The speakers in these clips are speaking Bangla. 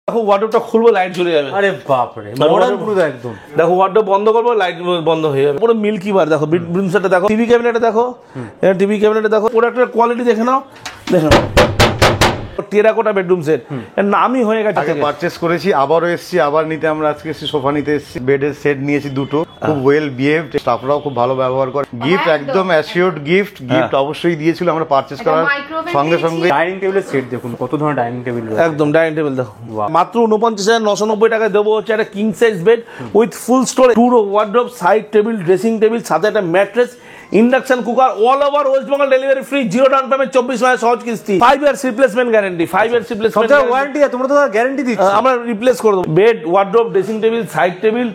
দেখো ওয়ার্ডরোবটা খুলবো লাইট জ্বলে যাবে। আরে বাপ রে, মডার্ন পুরো একদম। দেখো ওয়ার্ডরোব বন্ধ করবো লাইট বন্ধ হয়ে যাবে। পুরো মিল্কি বার দেখো, বেডরুম সেটটা দেখো, টিভি ক্যাবিনেটে দেখো, টিভি ক্যাবিনেটে দেখো, প্রোডাক্টের কোয়ালিটি দেখে নাও, দেখে নাও। টেরাকোটা বেডরুম সেট এর নামই হয়ে গেছে। আগে পারচেজ করেছি, আবারও এসেছি, আবার নিতে আমরা আজকে এসেছি, সোফা নিতে এসেছি। বেডের সেট নিয়েছি দুটো, খুব ওয়েল বিহেভড, স্টাফরাও খুব ভালো ব্যবহার করে। গিফট একদম অ্যাসিওর্ড গিফট, গিফট অবশ্যই দিয়েছিল আমরা পারচেজ করার সঙ্গে সঙ্গে। ডাইনিং টেবিলের সেট দেখুন কত ধরনের ডাইনিং টেবিল রয়েছে। একদম ডাইনিং টেবিল দেখো, মাত্র 49,990 টাকায় দেবো হচ্ছে একটা king size bed with full storage, two wardrobe, side table, dressing table, সাথে একটা mattress, induction cooker, all over West Bengal delivery free, zero down payment, 24 মাসের সহজ কিস্তি, 5 years replacement guarantee, 5 years replacement warranty. তোমরা তো গ্যারান্টি দিচ্ছ। আমরা রিপ্লেস করে দেবো। Bed, wardrobe, dressing table, side table,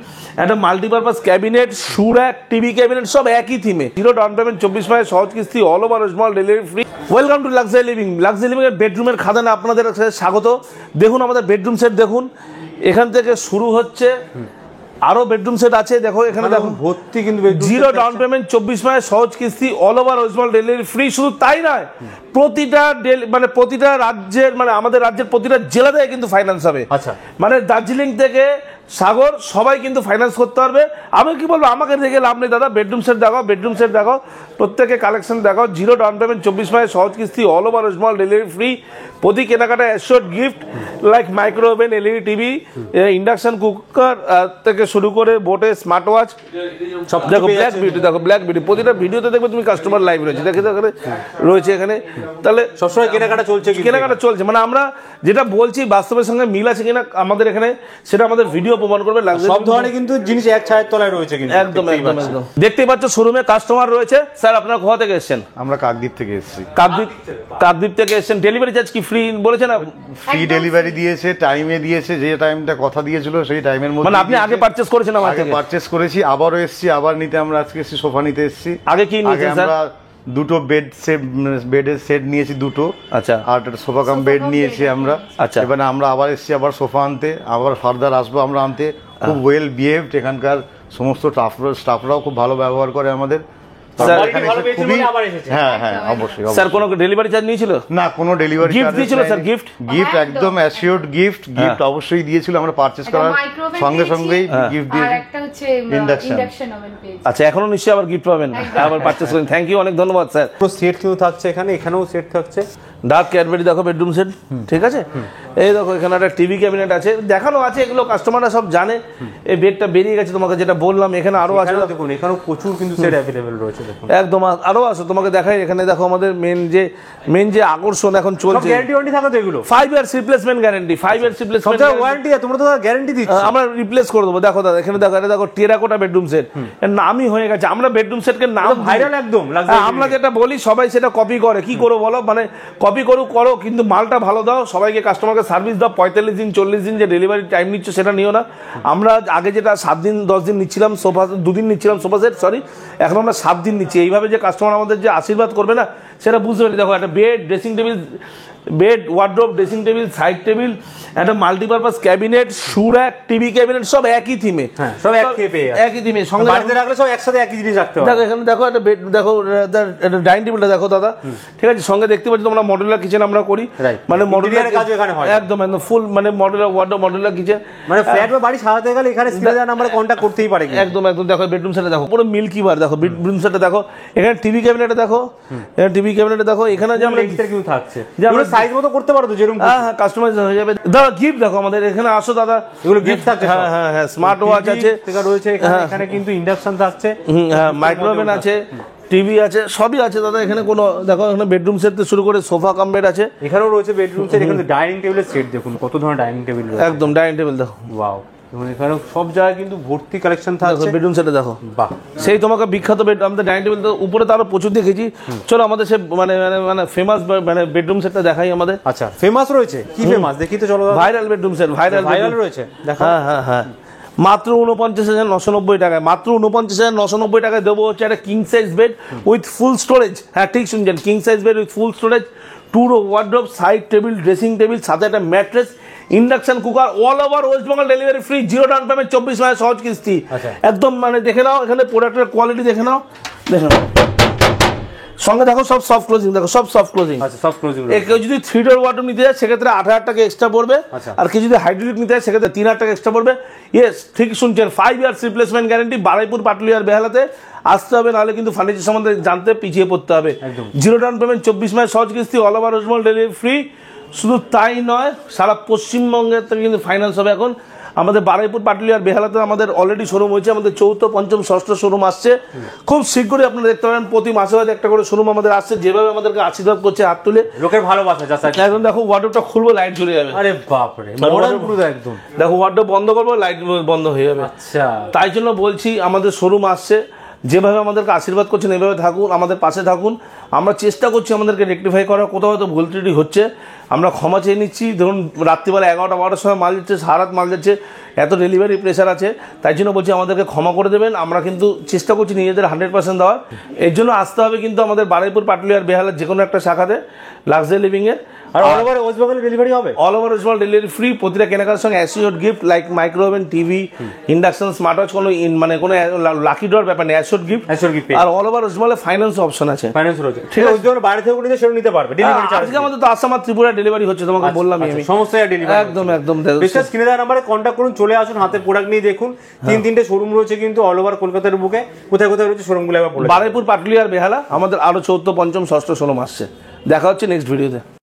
একটা multipurpose cabinet, shoe rack, TV cabinet, সব একই থিমে, জিরো ডাউন পেমেন্ট, 24 মাসের সহজ কিস্তি, all over West Bengal delivery free. Welcome to luxury living. Luxury living এর বেডরুমের খাদানে আপনাদের স্বাগত। দেখুন আমাদের বেডরুম সেট দেখুন, এখান থেকে শুরু হচ্ছে, আরো বেডরুম সেট আছে দেখো, এখানে দেখো ভর্তি কিন্তু জিরো ডাউন পেমেন্ট, 24 মাসের সহজ কিস্তি, all over West Bengal delivery free. শুধু তাই নয়, প্রতিটা প্রতিটা রাজ্যের, মানে আমাদের রাজ্যের প্রতিটা জেলা থেকে কিন্তু ফাইন্যান্স হবে। আচ্ছা, মানে দার্জিলিং থেকে সাগর সবাই কিন্তু ফাইন্যান্স করতে পারবে। আমি কি বলবো, আমাকে দেখে লাভ নেই দাদা, বেডরুম সেট দেখাও, বেডরুম সেট দেখাও, প্রত্যেকে কালেকশন দেখাও, জিরো ডাউন পেমেন্ট, 24 মাসের সহজ কিস্তি, all over West Bengal delivery free. প্রতি কেনাকাটা assured gift like micro oven, LED TV, induction cooker থেকে শুরু করে বোটে স্মার্ট ওয়াচ, সব দেখো। ব্ল্যাক বিউটি দেখো, ব্ল্যাক বিউটি প্রতিটা ভিডিওতে দেখবে তুমি কাস্টমার লাইভ রয়েছে, দেখে এখানে রয়েছে এখানে। তাহলে সবসময় কেনাকাটা চলছে, কেনাকাটা চলছে, মানে আমরা যেটা বলছি বাস্তবের সঙ্গে মিল আছে কিনা আমাদের এখানে, সেটা আমাদের ভিডিও প্রমাণ করবে। সব ধরনের কিন্তু জিনিস এক ছায়ের তলায় রয়েছে কিন্তু। একদম একদম একদম দেখতেই পাচ্ছ শোরুমে কাস্টমার রয়েছে। স্যার আপনারা কোথা থেকে এসেছেন? আমরা কাকদ্বীপ থেকে এসেছি। কাকদ্বীপ থেকে এসেছেন। ডেলিভারি চার্জ কি ফ্রি বলেছেন? ফ্রি ডেলিভারি দিয়েছে, টাইমে দিয়েছে, যে টাইমটা কথা দিয়েছিল সেই টাইমের মধ্যে। মানে আপনি আগে পারচেজ করেছেন আমার থেকে? পারচেজ করেছি, আবারও এসেছি, আবার নিতে আমরা আজকে এসেছি, সোফা নিতে এসেছি। আগে কি নিয়েছেন স্যার? আমরা দুটো বেডের সেট নিয়েছি দুটো। আচ্ছা। আর একটা সোফা কাম বেড নিয়েছি আমরা। আচ্ছা। এবারে আমরা আবার এসেছি আবার সোফা আনতে, আবার ফার্দার আসবো আমরা আনতে। খুব ওয়েল বিহেভড, এখানকার সমস্ত স্টাফরাও খুব ভালো ব্যবহার করে আমাদের। হ্যাঁ হ্যাঁ অবশ্যই। স্যার কোনো ডেলিভারি চার্জ নিয়েছিল? না, কোনো ডেলিভারি গিফট দিয়েছিল স্যার? গিফট একদম অ্যাসিওর্ড গিফট, গিফট অবশ্যই দিয়েছিল। আমরা পারচেজ করার সঙ্গে সঙ্গেই গিফট দিয়েছি। আর একটা হচ্ছে ইন্ডাকশন ওভেন পেয়েছি। আচ্ছা, এখনো নিশ্চয়ই আবার গিফট পাবেন, আবার পারচেজ করেন। থ্যাংক ইউ, অনেক ধন্যবাদ স্যার। পুরো সেট কিন্তু থাকছে এখানে, এখানেও সেট থাকছে। ডার্ক ক্যাডবেরি দেখো, বেডরুম সেট, ঠিক আছে। এই দেখো এখানে একটা টিভি ক্যাবিনেট আছে, দেখানো আছে, এগুলো কাস্টমাররা সব জানে। এই বেডটা বেরিয়ে গেছে তোমাকে যেটা বললাম, এখানে আরো আছে দেখুন, এখানেও প্রচুর কিন্তু সেট अवेलेबल রয়েছে দেখুন। একদম আরো আছে, তোমাকে দেখাই। এখানে দেখো আমাদের মেন যে আকর্ষণ এখন চলছে, গ্যারান্টি ওয়ারেন্টি থাকে তো এগুলো। 5 years replacement guarantee, 5 years replacement warranty. তোমরা তো গ্যারান্টি দিচ্ছ, আমরা রিপ্লেস করে দেবো। দেখো দাদা এখানে দেখো, এটা দেখো টেরাকোটা বেডরুম সেট, এর নামই হয়ে গেছে। আমরা বেডরুম সেটকে নাম ভাইরাল একদম। আমরা যেটা বলি সবাই সেটা কপি করে। কি করো বলো, মানে কপি করো, কিন্তু মালটা ভালো দাও, সবাইকে কাস্টমারকে সার্ভিস দাও। 45 দিন 40 দিন যে ডেলিভারি টাইম নিচ্ছ সেটা নিও না। আমরা আগে যেটা 7 দিন 10 দিন নিচ্ছিলাম সোফা, 2 দিন নিচ্ছিলাম সোফা সেট, সরি, এখন আমরা 7 দিন নিচ্ছি। এইভাবে যে কাস্টমার আমাদের যে আশীর্বাদ করবে না, সেটা বুঝতে পারি। দেখো একটা bed, dressing table, bed, wardrobe, dressing table, side table, একটা multipurpose cabinet, shoe rack, TV cabinet, সব একই থিমে, সব একই থিমে। সঙ্গে বাড়িতে রাখলে সব একসাথে একই জিনিস রাখতে হবে। দেখো এখানে দেখো একটা বেড দেখো, একটা ডাইনিং টেবিলটা দেখো দাদা, ঠিক আছে। সঙ্গে দেখতে পাচ্ছি তোমরা মডুলার কিচেন আমরা করি, মানে মডুলার কাজ এখানে হয় একদম ফুল, মানে মডুলার ওয়ার্ডরোব, মডুলার কিচেন। মানে ফ্ল্যাট বা বাড়ি সাজাতে গেলে এখানে স্ক্রিনে দেওয়া নাম্বারে কন্টাক্ট করতেই পারে। একদম দেখো বেডরুম সেটটা দেখো, পুরো মিল্কি বার দেখো, বেডরুম সেটটা দেখো। এখানে টিভি ক্যাবিনেটে দেখো, টিভি ক্যাবিনেটে দেখো, এখানে যে আমরা কিন্তু থাকছে, যে আমরা সাইজ মতো করতে পারো তো, যেরকম হ্যাঁ কাস্টমাইজ হয়ে যাবে। দাদা গিফট দেখো আমাদের এখানে, আসো দাদা, এগুলো গিফট থাকছে। হ্যাঁ হ্যাঁ হ্যাঁ, স্মার্ট ওয়াচ আছে রয়েছে এখানে কিন্তু ইন্ডাকশন থাকছে, হ্যাঁ মাইক্রো ওভেন আছে, টিভি আছে, সবই আছে দাদা এখানে। কোনো দেখো এখানে বেডরুম সেট থেকে শুরু করে সোফা কাম বেড আছে, এখানেও রয়েছে বেডরুম সেট। এখানে ডাইনিং টেবিলের সেট দেখুন কত ধরনের ডাইনিং টেবিল রয়েছে। একদম ডাইনিং টেবিল দেখো, ওয়াও। এখানে সব জায়গায় কিন্তু ভর্তি কালেকশন থাকছে। বেডরুম সেটে দেখো, বাহ, সেই তোমাকে বিখ্যাত বেড, আমাদের ডাইনিং টেবিল তো উপরে তো আরো প্রচুর দেখেছি। চলো আমাদের সে মানে ফেমাস মানে বেডরুম সেটটা দেখাই আমাদের। আচ্ছা, ফেমাস রয়েছে, কি ফেমাস দেখি তো, চলো। ভাইরাল বেডরুম সেট, ভাইরাল রয়েছে দেখো। হ্যাঁ হ্যাঁ হ্যাঁ, মাত্র 49,990 টাকায়, মাত্র 49,990 টাকায় দেবো হচ্ছে একটা king size bed with full storage. হ্যাঁ ঠিক শুনছেন, king size bed with full storage, 2 wardrobe, side table, dressing table, সাথে একটা mattress, induction cooker, all over West Bengal delivery free, zero down payment, 24 মাসের সহজ কিস্তি। একদম মানে দেখে নাও, এখানে প্রোডাক্টের কোয়ালিটি দেখে নাও, দেখে নাও। সঙ্গে দেখো সব সফট ক্লোজিং, দেখো সব সফট ক্লোজিং। আচ্ছা, সব ক্লোজিং। কেউ যদি 3 ডোর ওয়ার্ডরোব নিতে যায় সেক্ষেত্রে 8,000 টাকা এক্সট্রা পড়বে। আচ্ছা। আর কেউ যদি হাইড্রোলিক নিতে যায় সেক্ষেত্রে 3,000 টাকা এক্সট্রা পড়বে। ইয়েস, ঠিক শুনছেন, 5 ইয়ার্স রিপ্লেসমেন্ট গ্যারেন্টি। বারুইপুর পাটুলিয়ার বেহালাতে আসতে হবে, নাহলে কিন্তু ফার্নিচার সম্বন্ধে জানতে পিছিয়ে পড়তে হবে। একদম। 0 ডাউন পেমেন্ট, 24 মাসের সহজ কিস্তি, all over West Bengal delivery free. শুধু তাই নয়, সারা পশ্চিমবঙ্গের থেকে কিন্তু ফাইন্যান্স হবে। এখন আমাদের বারুইপুর পাটুলিয়ার বেহালাতে আমাদের অলরেডি শোরুম হয়েছে, আমাদের 4th, 5ম, 6ষ্ঠ শোরুম আসছে। খুব শীঘ্রই আপনারা দেখতে পাবেন, প্রতি মাসে হয়তো একটা করে শোরুম আমাদের আসছে। যেভাবে আমাদেরকে আশীর্বাদ করছে হাত তুলে, লোকের ভালোবাসা যা স্যার। এখন দেখো ওয়ার্ডরোবটা খুলবো, লাইট জ্বলে যাবে। আরে বাপ রে, মডার্ন পুরো একদম। দেখো ওয়ার্ডরোব বন্ধ করবো, লাইট বন্ধ হয়ে যাবে। আচ্ছা, তাই জন্য বলছি আমাদের শোরুম আসছে, যেভাবে আমাদেরকে আশীর্বাদ করছেন এভাবে থাকুন, আমাদের পাশে থাকুন। আমরা চেষ্টা করছি আমাদেরকে রেকটিফাই করার, কোথাও হয়তো ভুল ত্রুটি হচ্ছে আমরা ক্ষমা চেয়ে নিচ্ছি। ধরুন রাত্রিবেলা 11টা 12টার সময় মাল যাচ্ছে, সারাত মাল যাচ্ছে, এত ডেলিভারি প্রেশার আছে, তাই জন্য বলছি আমাদেরকে ক্ষমা করে দেবেন। আমরা কিন্তু চেষ্টা করছি নিজেদের 100% দেওয়ার। এর জন্য আসতে হবে কিন্তু আমাদের বারুইপুর পাটুলিয়ার বেহালার যে কোনো একটা শাখাতে, লাক্সারি লিভিংয়ের। আর all over West Bengal delivery হবে? All over West Bengal delivery free. প্রতিটা কেনাকাটার সঙ্গে assure gift like micro oven, TV, induction, smart watch, কোনো মানে কোনো লাকি ড্রর ব্যাপার নেই, অ্যাসিওর গিফট। Assure gift. আর অল ওভার ওয়েস্ট বেঙ্গলে ফাইন্যান্স অপশন আছে। ফাইন্যান্স রয়েছে। ঠিক আছে, ওই জন্য বাইরে থেকে নিতে সেটা নিতে পারবে ডেলিভারি চার্জ। আজকে আমাদের তো আসাম আর ত্রিপুরা ডেলিভারি হচ্ছে, তোমাকে বললাম আমি। সমস্ত ডেলিভারি একদম একদম। বিশেষ কিনে দেওয়ার নাম্বারে কন্ট্যাক্ট করুন, চলে আসুন, হাতে প্রোডাক্ট নিয়ে দেখুন। 3-3টে শোরুম রয়েছে কিন্তু অল ওভার কলকাতার বুকে। কোথায় কোথায় রয়েছে শোরুমগুলো একবার বলে দিন। বারুইপুর পাটুলিয়ার বেহালা, আমাদের আরো 4th, 5ম, 6ষ্ঠ শোরুম আসছে। দেখা হচ্ছে নেক্সট ভিডিওতে।